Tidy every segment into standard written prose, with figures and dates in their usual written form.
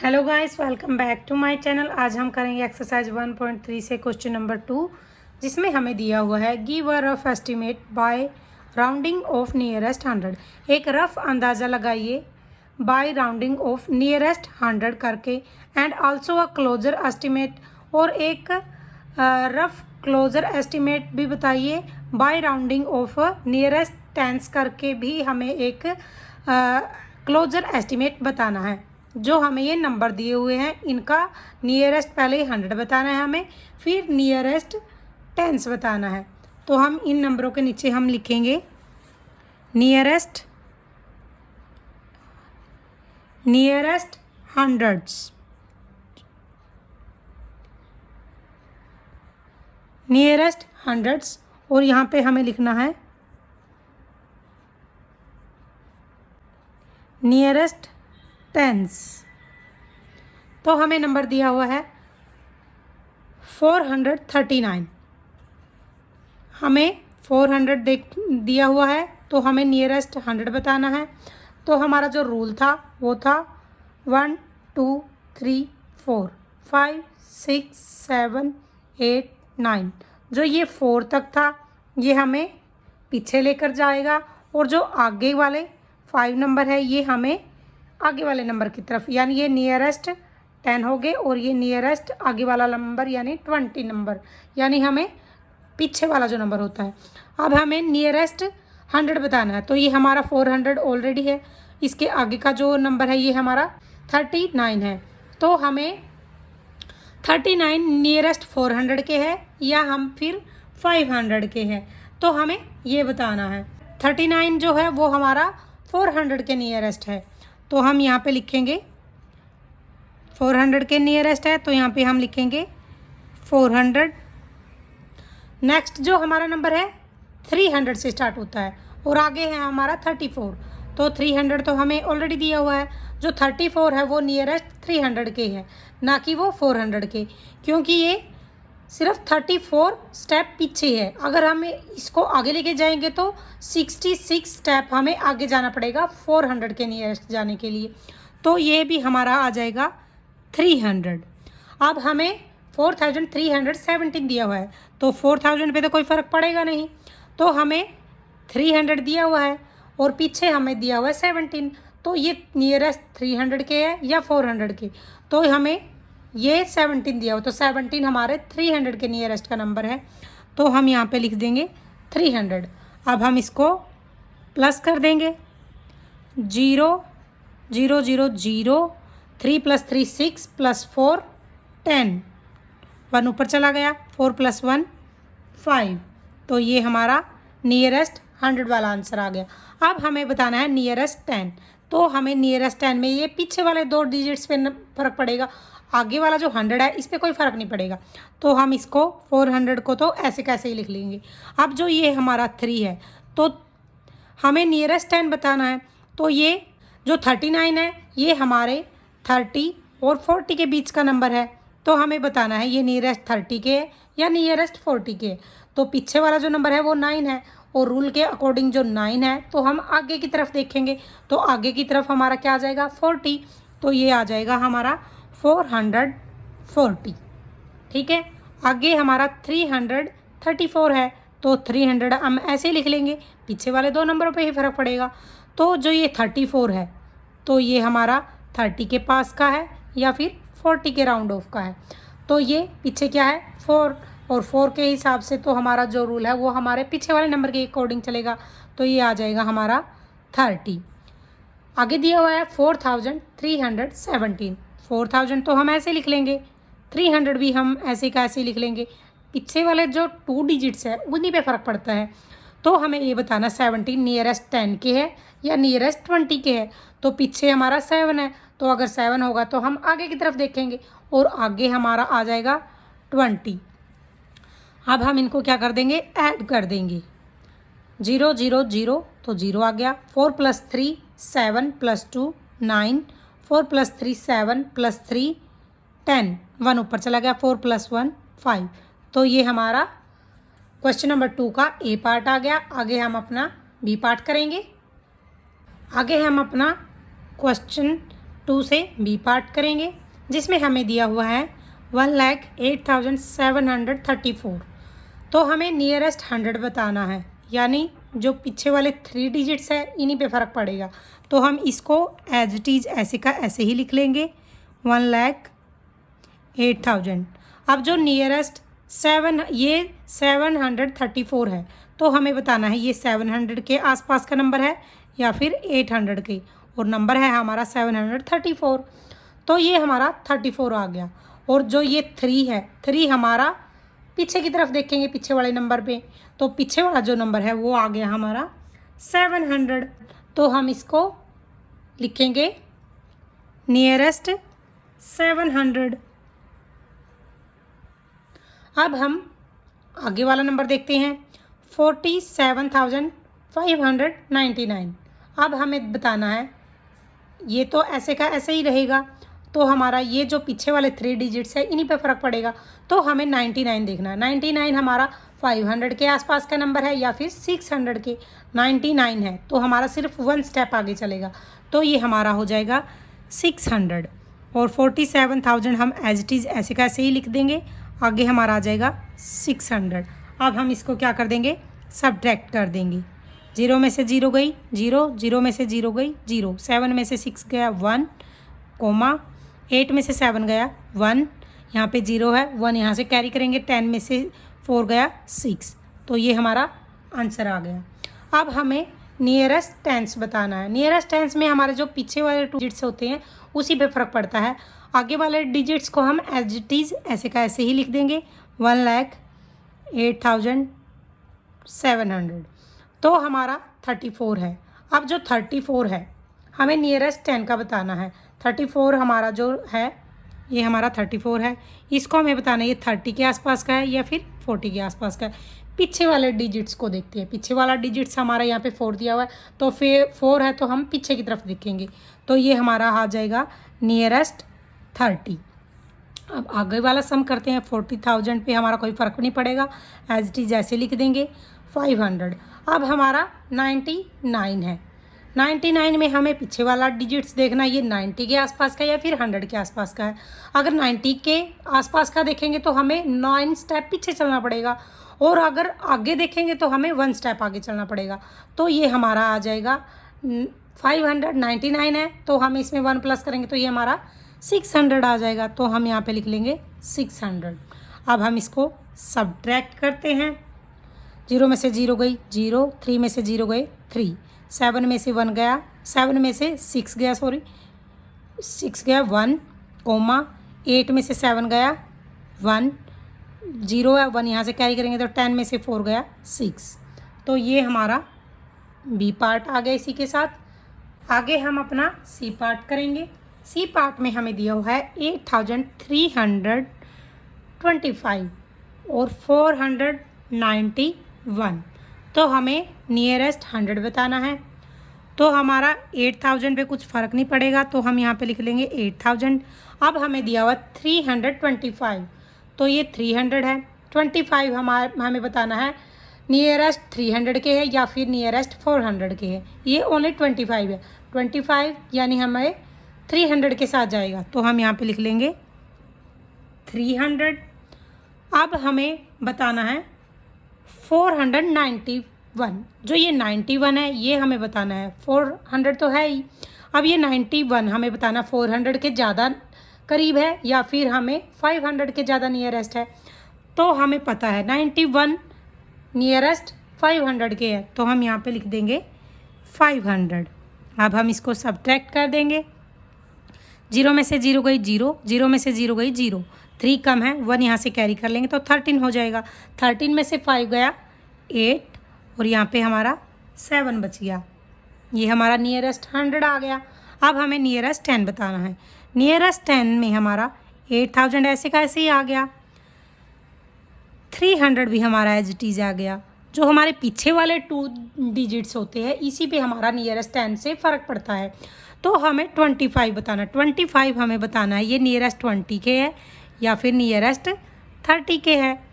Hello guys, welcome back to my channel. आज हम करेंगे एक्सरसाइज 1.3 से क्वेश्चन नंबर 2, जिसमें हमें दिया हुआ है give a rough estimate by rounding off nearest 100। एक रफ अंदाज़ा लगाइए बाय राउंडिंग ऑफ नियरेस्ट 100 करके, and also a closer estimate, और एक रफ क्लोजर एस्टिमेट भी बताइए by rounding off nearest tens करके भी हमें एक क्लोजर एस्टिमेट बताना है। जो हमें ये नंबर दिए हुए हैं इनका नियरेस्ट पहले 100 बताना है हमें, फिर नियरेस्ट टेंस बताना है। तो हम इन नंबरों के नीचे हम लिखेंगे नियरेस्ट हंड्रेड्स, नियरेस्ट हंड्रेड्स, और यहाँ पे हमें लिखना है नियरेस्ट टेंस। तो हमें नंबर दिया हुआ है 439। हमें 400 दिया हुआ है, तो हमें नियरेस्ट 100 बताना है। तो हमारा जो रूल था वो था 1 2 3 4 5 6 7 8 9। जो ये 4 तक था ये हमें पीछे लेकर जाएगा, और जो आगे वाले 5 नंबर है ये हमें आगे वाले नंबर की तरफ, यानी ये नियरेस्ट 10 हो गए, और ये नियरेस्ट आगे वाला नंबर यानी 20 नंबर, यानी हमें पीछे वाला जो नंबर होता है। अब हमें नियरेस्ट 100 बताना है। तो ये हमारा 400 ऑलरेडी है, इसके आगे का जो नंबर है ये हमारा 39 है। तो हमें 39 नियरेस्ट 400 के है या हम फिर 500 के हैं, तो हमें ये बताना है। 39 जो है वो हमारा 400 के नियरेस्ट है, तो हम यहाँ पे लिखेंगे 400 के नियरेस्ट है, तो यहाँ पे हम लिखेंगे 400। नेक्स्ट जो हमारा नंबर है 300 से स्टार्ट होता है, और आगे है हमारा 34। तो 300 तो हमें ऑलरेडी दिया हुआ है, जो 34 है वो नियरेस्ट 300 के है, ना कि वो 400 के, क्योंकि ये सिर्फ 34 स्टेप पीछे है। अगर हम इसको आगे लेके जाएंगे तो 66 स्टेप हमें आगे जाना पड़ेगा 400 के नियरेस्ट जाने के लिए। तो ये भी हमारा आ जाएगा 300। अब हमें 4317 दिया हुआ है, तो 4000 पे तो कोई फ़र्क पड़ेगा नहीं, तो हमें 300 दिया हुआ है और पीछे हमें दिया हुआ है 17। तो ये नियरेस्ट 300 के है या 400 के, तो हमें ये 17 दिया हुआ, तो 17 हमारे 300 के नियरेस्ट का नंबर है, तो हम यहाँ पे लिख देंगे 300। अब हम इसको प्लस कर देंगे, 0 0 0 0, 3 + 3 6 + 4 10, 1 ऊपर चला गया, 4 + 1 5। तो ये हमारा नियरेस्ट 100 वाला आंसर आ गया। अब हमें बताना है नियरेस्ट 10। तो हमें नियरेस्ट 10 में ये पीछे वाले 2 डिजिट्स पे फ़र्क पड़ेगा, आगे वाला जो 100 है इस पर कोई फ़र्क नहीं पड़ेगा। तो हम इसको 400 को तो ऐसे कैसे ही लिख लेंगे। अब जो ये हमारा 3 है, तो हमें नियरेस्ट 10 बताना है। तो ये जो 39 है ये हमारे 30 और 40 के बीच का नंबर है, तो हमें बताना है ये नियरेस्ट 30 के है या नियरेस्ट 40 के है। तो पीछे वाला जो नंबर है वो 9 है, और रूल के अकॉर्डिंग जो 9 है तो हम आगे की तरफ देखेंगे, तो आगे की तरफ हमारा क्या आ जाएगा 40। तो ये आ जाएगा हमारा 440। ठीक है, आगे हमारा 334 है, तो 300 हम ऐसे ही लिख लेंगे, पीछे वाले 2 नंबरों पे ही फ़र्क पड़ेगा। तो जो ये 34 है तो ये हमारा 30 के पास का है या फिर 40 के राउंड ऑफ का है। तो ये पीछे क्या है 4, और 4 के हिसाब से तो हमारा जो रूल है वो हमारे पीछे वाले नंबर के अकॉर्डिंग चलेगा, तो ये आ जाएगा हमारा 30। आगे दिया हुआ है 4317। 4000 तो हम ऐसे लिख लेंगे, 300 भी हम ऐसे का ऐसे लिख लेंगे, पीछे वाले जो 2 डिजिट्स है उन्हीं पे फ़र्क पड़ता है। तो हमें ये बताना 17 नियरेस्ट 10 के है या नियरेस्ट 20 के है। तो पीछे हमारा 7 है, तो अगर 7 होगा तो हम आगे की तरफ देखेंगे, और आगे हमारा आ जाएगा 20। अब हम इनको क्या कर देंगे, ऐड कर देंगे, 0 0 0, तो 0 आ गया, 4 + 3 7 + 2 9, 4 + 3 7 + 3 10, 1 ऊपर चला गया, 4 + 1 5। तो ये हमारा क्वेश्चन नंबर 2 का ए पार्ट आ गया। आगे हम अपना बी पार्ट करेंगे। आगे हम अपना क्वेश्चन 2 से बी पार्ट करेंगे, जिसमें हमें दिया हुआ है 1,08,734। तो हमें नियरेस्ट 100 बताना है, यानी जो पीछे वाले 3 डिजिट्स है इन्हीं पे फ़र्क पड़ेगा। तो हम इसको एज इट इज़ ऐसे का ऐसे ही लिख लेंगे 1,08,000। अब जो नियरेस्ट 734 है, तो हमें बताना है ये 700 के आसपास का नंबर है या फिर 800 के, और नंबर है हमारा 734। तो ये हमारा 34 आ गया। और जो ये 3 है, 3 हमारा पीछे की तरफ देखेंगे पीछे वाले नंबर पे, तो पीछे वाला जो नंबर है वो आ गया हमारा 700। तो हम इसको लिखेंगे नियरेस्ट 700। अब हम आगे वाला नंबर देखते हैं 47,599। अब हमें बताना है, ये तो ऐसे का ऐसे ही रहेगा, तो हमारा ये जो पीछे वाले 3 डिजिट्स है इन्हीं पे फ़र्क पड़ेगा। तो हमें 99 देखना है। 99 हमारा 500 के आसपास का नंबर है या फिर 600 के। 99 है तो हमारा सिर्फ 1 स्टेप आगे चलेगा, तो ये हमारा हो जाएगा 600। और 47,000 हम एज इट इज़ ऐसे का ऐसे ही लिख देंगे, आगे हमारा आ जाएगा 600। अब हम इसको क्या कर देंगे, सब्ट्रैक्ट कर देंगे। 0 में से 0 गई 0, 0 में से 0 गई 0, 7 में से 6 गया 1, कोमा 8 में से 7 गया 1, यहाँ पे 0 है 1 यहाँ से कैरी करेंगे, 10 में से 4 गया 6। तो ये हमारा आंसर आ गया। अब हमें नियरेस्ट टेंस बताना है। नियरेस्ट टेंस में हमारे जो पीछे वाले 2 डिजिट्स होते हैं उसी पे फ़र्क पड़ता है। आगे वाले डिजिट्स को हम एज इट इज़ ऐसे का ऐसे ही लिख देंगे 1,08,700। तो हमारा 34 है। अब जो 34 है हमें नियरेस्ट 10 का बताना है। 34 हमारा जो है ये हमारा 34 है, इसको हमें बताना है ये 30 के आसपास का है या फिर 40 के आसपास का है। पीछे वाले डिजिट्स को देखते हैं। पीछे वाला डिजिट्स हमारा यहाँ पे 4 दिया हुआ है, तो फिर 4 है तो हम पीछे की तरफ देखेंगे, तो ये हमारा आ जाएगा नियरेस्ट 30। अब आगे वाला सम करते हैं। 40,000 पे हमारा कोई फ़र्क नहीं पड़ेगा, एज इट इज़ ऐसे लिख देंगे 500। अब हमारा 99 है। 99 में हमें पीछे वाला डिजिट्स देखना, ये 90 के आसपास का या फिर 100 के आसपास का है। अगर 90 के आसपास का देखेंगे तो हमें 9 स्टेप पीछे चलना पड़ेगा, और अगर आगे देखेंगे तो हमें 1 स्टेप आगे चलना पड़ेगा। तो ये हमारा आ जाएगा 599 है, तो हम इसमें 1 प्लस करेंगे तो ये हमारा 600 आ जाएगा। तो हम यहाँ पे लिख लेंगे 600। अब हम इसको सब्ट्रैक्ट करते हैं। 0 में से 0 गई 0, 3 में से 0 गए 3, 7 में से 1 गया 7 में से 6 गया 6 गया 1, कोमा 8 में से 7 गया 1, 0 है 1 यहाँ से कैरी करेंगे तो 10 में से 4 गया 6। तो ये हमारा बी पार्ट आ गया। इसी के साथ आगे हम अपना सी पार्ट करेंगे। सी पार्ट में हमें दिया हुआ है 8,325 और 491। तो हमें नियरेस्ट 100 बताना है। तो हमारा 8,000 पे कुछ फ़र्क नहीं पड़ेगा, तो हम यहाँ पे लिख लेंगे 8,000। अब हमें दिया हुआ 325, तो ये 300 है। 25 हमें बताना है नियरेस्ट 300 के है या फिर नियरेस्ट 400 के है। ये ओनली 25 है। 25 यानी हमें 300 के साथ जाएगा, तो हम यहाँ पे लिख लेंगे 300। अब हमें बताना है 491, जो ये 91 है ये हमें बताना है। 400 तो है ही, अब ये 91 हमें बताना 400 के ज़्यादा करीब है या फिर हमें 500 के ज़्यादा नियरेस्ट है। तो हमें पता है 91 नियरेस्ट 500 के है, तो हम यहाँ पे लिख देंगे 500। अब हम इसको सब्ट्रैक्ट कर देंगे। 0 में से 0 गई 0, 0 में से 0 गई 0, 3 कम है 1 यहाँ से कैरी कर लेंगे तो 13 हो जाएगा। 13 में से 5 गया 8 और यहाँ पे हमारा 7 बच गया। ये हमारा नियरेस्ट 100 आ गया। अब हमें नियरेस्ट 10 बताना है। नियरेस्ट 10 में हमारा 8,000 ऐसे का ऐसे ही आ गया। 300 भी हमारा एज इट इज़ आ गया। जो हमारे पीछे वाले 2 डिजिट्स होते हैं इसी पे हमारा नियरेस्ट 10 से फ़र्क पड़ता है। तो हमें 25 बताना। 25 हमें बताना है ये नियरेस्ट 20 के है या फिर नियरेस्ट 30 के है।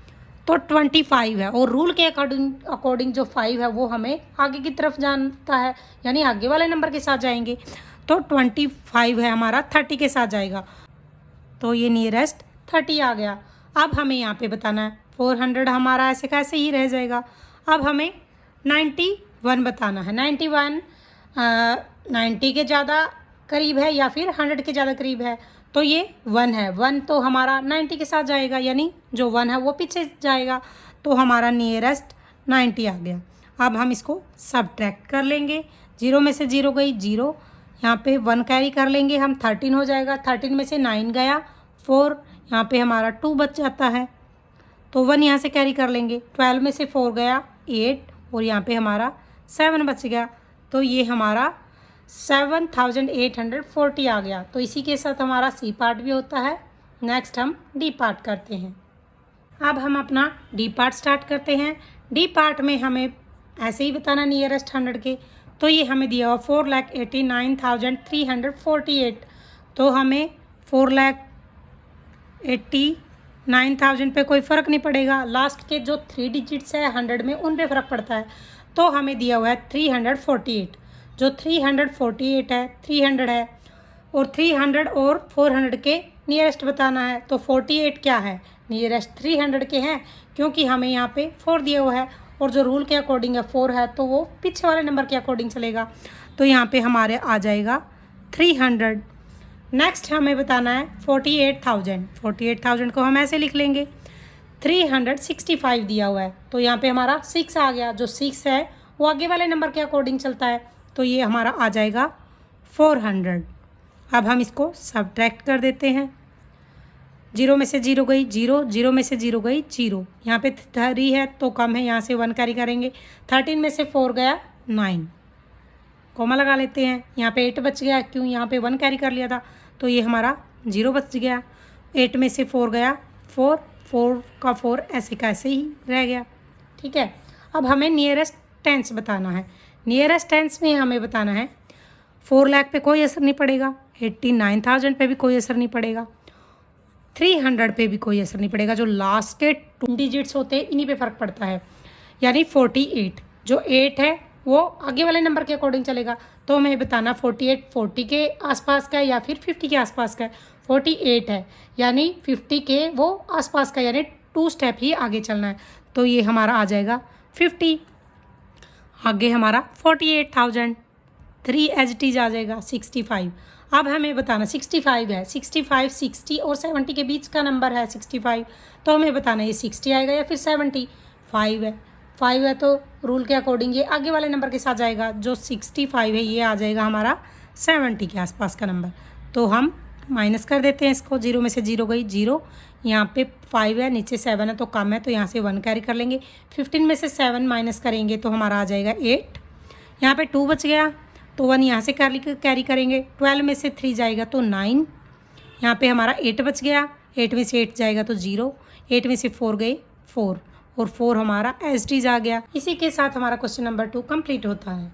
तो 25 है और रूल के अकॉर्डिंग जो 5 है वो हमें आगे की तरफ जानता है, यानी आगे वाले नंबर के साथ जाएंगे। तो 25 है हमारा 30 के साथ जाएगा, तो ये नियरेस्ट 30 आ गया। अब हमें यहाँ पे बताना है 400 हमारा ऐसे कैसे ही रह जाएगा। अब हमें 91 बताना है। 91 90 के ज़्यादा करीब है या फिर 100 के ज़्यादा करीब है, तो ये 1 है। 1 तो हमारा 90 के साथ जाएगा, यानी जो 1 है वो पीछे जाएगा, तो हमारा नियरेस्ट 90 आ गया। अब हम इसको सब्ट्रैक्ट कर लेंगे। 0 में से 0 गई 0, यहाँ पे 1 कैरी कर लेंगे हम, 13 हो जाएगा। 13 में से 9 गया 4, यहाँ पे हमारा 2 बच जाता है, तो 1 यहाँ से कैरी कर लेंगे। 12 में से 4 गया 8, और यहाँ पे हमारा 7 बच गया, तो ये हमारा 7840 आ गया। तो इसी के साथ हमारा सी पार्ट भी होता है। नेक्स्ट हम डी पार्ट करते हैं। अब हम अपना डी पार्ट स्टार्ट करते हैं। डी पार्ट में हमें ऐसे ही बताना नियरेस्ट 100 के, तो ये हमें दिया हुआ 4,89,348, तो हमें 4,89,000 पे कोई फ़र्क नहीं पड़ेगा। लास्ट के जो 3 डिजिट्स है 100 में, उन पे फ़र्क पड़ता है। तो हमें दिया हुआ है 348, जो 348 है 300 है, और 300 और 400 के नियरेस्ट बताना है। तो 48 क्या है, नियरेस्ट 300 के हैं, क्योंकि हमें यहाँ पे 4 दिया हुआ है, और जो रूल के अकॉर्डिंग है 4 है, तो वो पीछे वाले नंबर के अकॉर्डिंग चलेगा। तो यहाँ पे हमारे आ जाएगा 300। नेक्स्ट हमें बताना है 48,000। 48,000 को हम ऐसे लिख लेंगे, 365 दिया हुआ है, तो यहाँ पे हमारा 6 आ गया। जो 6 है वो आगे वाले नंबर के अकॉर्डिंग चलता है, तो ये हमारा आ जाएगा 400। अब हम इसको सब्ट्रैक्ट कर देते हैं। 0 में से 0 गई 0, 0 में से 0 गई 0, यहाँ पे 3 है तो कम है, यहाँ से 1 कैरी करेंगे। 13 में से 4 गया 9, कॉमा लगा लेते हैं। यहाँ पे 8 बच गया, क्यों, यहाँ पे 1 कैरी कर लिया था, तो ये हमारा 0 बच गया। 8 में से 4 गया 4, 4 का 4 ऐसे का ऐसे ही रह गया। ठीक है, अब हमें नियरेस्ट टेंस बताना है। नियरेस्ट टेंस में हमें बताना है 4 लाख पे कोई असर नहीं पड़ेगा, 89,000 पे भी कोई असर नहीं पड़ेगा, 300 पे भी कोई असर नहीं पड़ेगा। जो लास्ट के 2 डिजिट्स होते हैं इन्हीं पे फ़र्क पड़ता है, यानी 48। जो 8 है वो आगे वाले नंबर के अकॉर्डिंग चलेगा, तो हमें बताना 48 40 के आसपास का है या फिर 50 के आसपास का है। 48 है यानी 50 के वो आसपास का, यानी 2 स्टेप ही आगे चलना है, तो ये हमारा आ जाएगा 50। आगे हमारा 48,000, 3 एज इट इज आ जाएगा 65। अब हमें बताना 65 है, 65 60 और 70 के बीच का नंबर है 65, तो हमें बताना ये 60 आएगा या फिर 70। 5 है, 5 है तो रूल के अकॉर्डिंग ये आगे वाले नंबर के साथ जाएगा। जो 65 है ये आ जाएगा हमारा 70 के आसपास का नंबर, तो हम माइनस कर देते हैं इसको। 0 में से 0 गई 0, यहाँ पे 5 है, नीचे 7 है तो कम है, तो यहाँ से 1 कैरी कर लेंगे। 15 में से 7 माइनस करेंगे तो हमारा आ जाएगा 8, यहाँ पे 2 बच गया तो 1 यहाँ से कैरी करेंगे। 12 में से 3 जाएगा तो 9, यहाँ पे हमारा 8 बच गया। 8 में से 8 जाएगा तो 0, 8 में से 4 गए 4, और 4 हमारा एज इट इज आ गया। इसी के साथ हमारा क्वेश्चन नंबर 2 कंप्लीट होता है।